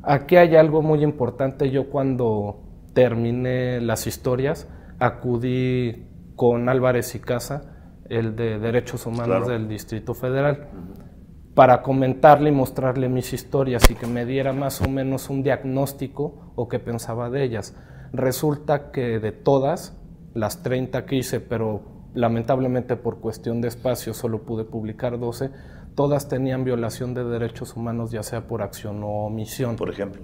Aquí hay algo muy importante. Yo cuando terminé las historias acudí con Álvarez y Casa, el de Derechos Humanos del Distrito Federal, para comentarle y mostrarle mis historias y que me diera más o menos un diagnóstico o qué pensaba de ellas. Resulta que de todas, las 30 que hice, pero lamentablemente por cuestión de espacio solo pude publicar 12, todas tenían violación de derechos humanos, ya sea por acción o omisión. Por ejemplo.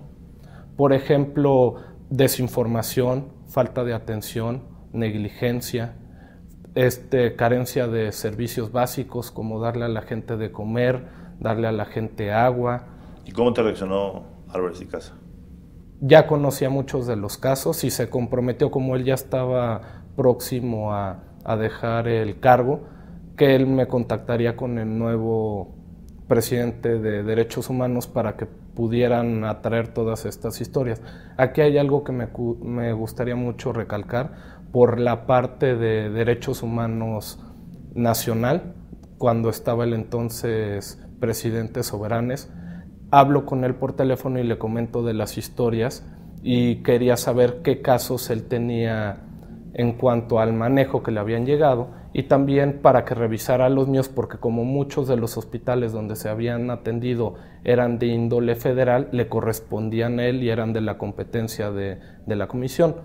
Por ejemplo, desinformación, falta de atención, negligencia, carencia de servicios básicos como darle a la gente de comer, darle a la gente agua. ¿Y cómo te reaccionó Álvarez y Casa? Ya conocía muchos de los casos y se comprometió, como él ya estaba próximo a dejar el cargo, que él me contactaría con el nuevo presidente de Derechos Humanos para que pudieran atraer todas estas historias. Aquí hay algo que me gustaría mucho recalcar por la parte de Derechos Humanos nacional, cuando estaba el entonces presidente Soberanes. Hablo con él por teléfono y le comento de las historias y quería saber qué casos él tenía en cuanto al manejo que le habían llegado y también para que revisara los míos, porque como muchos de los hospitales donde se habían atendido eran de índole federal, le correspondían a él y eran de la competencia de la comisión.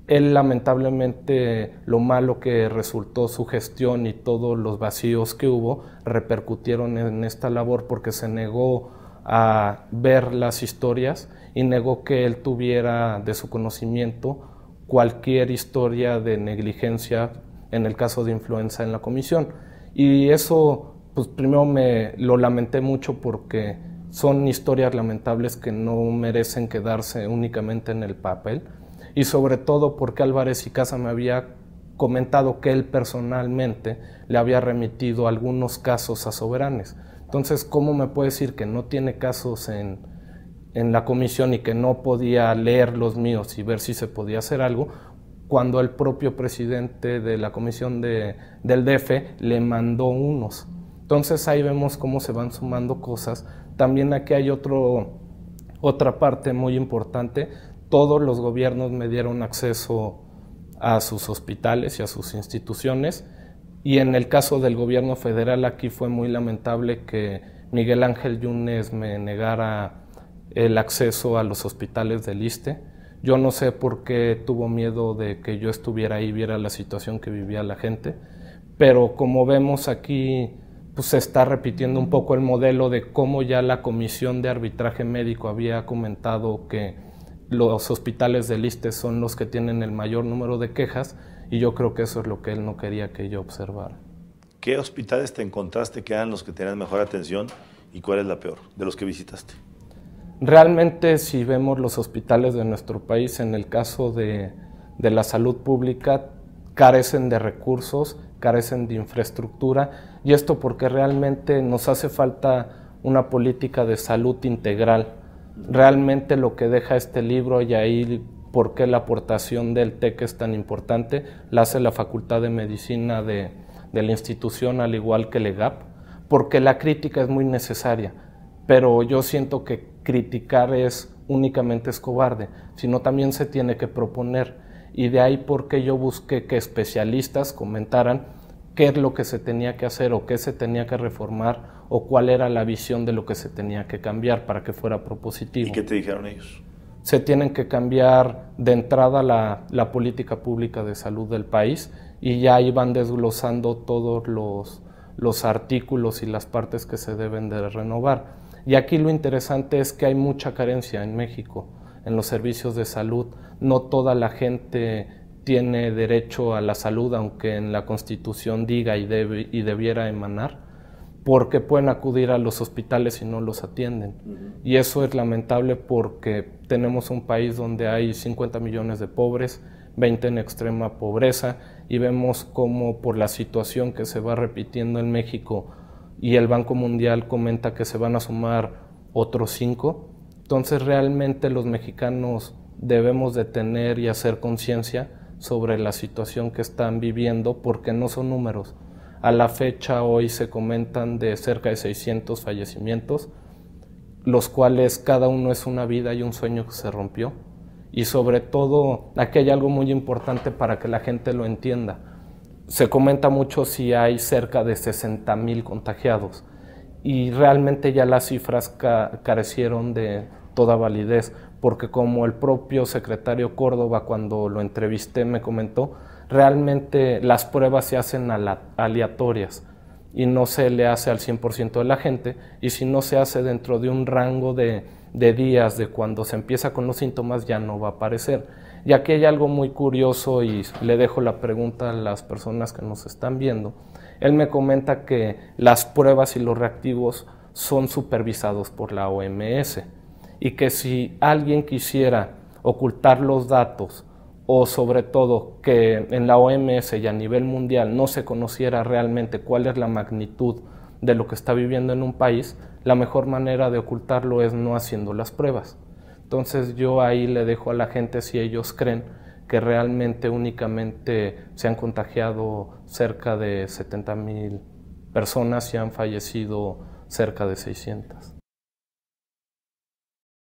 Él lamentablemente, lo malo que resultó su gestión y todos los vacíos que hubo repercutieron en esta labor, porque se negó a ver las historias y negó que él tuviera de su conocimiento cualquier historia de negligencia en el caso de influenza en la comisión. Y eso, pues primero lo lamenté mucho porque son historias lamentables que no merecen quedarse únicamente en el papel, y sobre todo porque Álvarez y Casa me había comentado que él personalmente le había remitido algunos casos a Soberanes. Entonces, ¿cómo me puede decir que no tiene casos en la comisión y que no podía leer los míos y ver si se podía hacer algo, cuando el propio presidente de la comisión del DF le mandó unos? Entonces ahí vemos cómo se van sumando cosas. También aquí hay otra parte muy importante. Todos los gobiernos me dieron acceso a sus hospitales y a sus instituciones, y en el caso del gobierno federal aquí fue muy lamentable que Miguel Ángel Yunes me negara el acceso a los hospitales del ISSSTE. Yo no sé por qué tuvo miedo de que yo estuviera ahí y viera la situación que vivía la gente, pero como vemos aquí, pues se está repitiendo un poco el modelo de cómo ya la Comisión de Arbitraje Médico había comentado que los hospitales del ISSSTE son los que tienen el mayor número de quejas, y yo creo que eso es lo que él no quería que yo observara. ¿Qué hospitales te encontraste que eran los que tenían mejor atención y cuál es la peor de los que visitaste? Realmente, si vemos los hospitales de nuestro país, en el caso de la salud pública, carecen de recursos, carecen de infraestructura, y esto porque realmente nos hace falta una política de salud integral. Realmente lo que deja este libro, y ahí por qué la aportación del TEC es tan importante, la hace la Facultad de Medicina de la institución, al igual que el EGAP, porque la crítica es muy necesaria, pero yo siento que criticar únicamente es cobarde, sino también se tiene que proponer, y de ahí porque yo busqué que especialistas comentaran qué es lo que se tenía que hacer o qué se tenía que reformar o cuál era la visión de lo que se tenía que cambiar para que fuera propositivo. ¿Y qué te dijeron ellos? Se tienen que cambiar de entrada la política pública de salud del país, y ya ahí van desglosando todos los artículos y las partes que se deben de renovar. Y aquí lo interesante es que hay mucha carencia en México en los servicios de salud. No toda la gente tiene derecho a la salud, aunque en la Constitución diga y debiera emanar, porque pueden acudir a los hospitales y no los atienden. Y eso es lamentable porque tenemos un país donde hay 50 millones de pobres, 20 en extrema pobreza, y vemos cómo por la situación que se va repitiendo en México, y el Banco Mundial comenta que se van a sumar otros 5, entonces realmente los mexicanos debemos de tener y hacer conciencia sobre la situación que están viviendo, porque no son números. A la fecha hoy se comentan de cerca de 600 fallecimientos. los cuales cada uno es una vida y un sueño que se rompió. Y sobre todo, aquí hay algo muy importante para que la gente lo entienda. Se comenta mucho si hay cerca de 60,000 contagiados y realmente ya las cifras carecieron de toda validez, porque como el propio secretario Córdoba cuando lo entrevisté me comentó, realmente las pruebas se hacen aleatorias y no se le hace al 100% de la gente, y si no se hace dentro de un rango de días de cuando se empieza con los síntomas ya no va a aparecer. Y aquí hay algo muy curioso y le dejo la pregunta a las personas que nos están viendo. Él me comenta que las pruebas y los reactivos son supervisados por la OMS y que si alguien quisiera ocultar los datos o sobre todo que en la OMS y a nivel mundial no se conociera realmente cuál es la magnitud de lo que está viviendo en un país, la mejor manera de ocultarlo es no haciendo las pruebas. Entonces yo ahí le dejo a la gente si ellos creen que realmente únicamente se han contagiado cerca de 70,000 personas y han fallecido cerca de 600.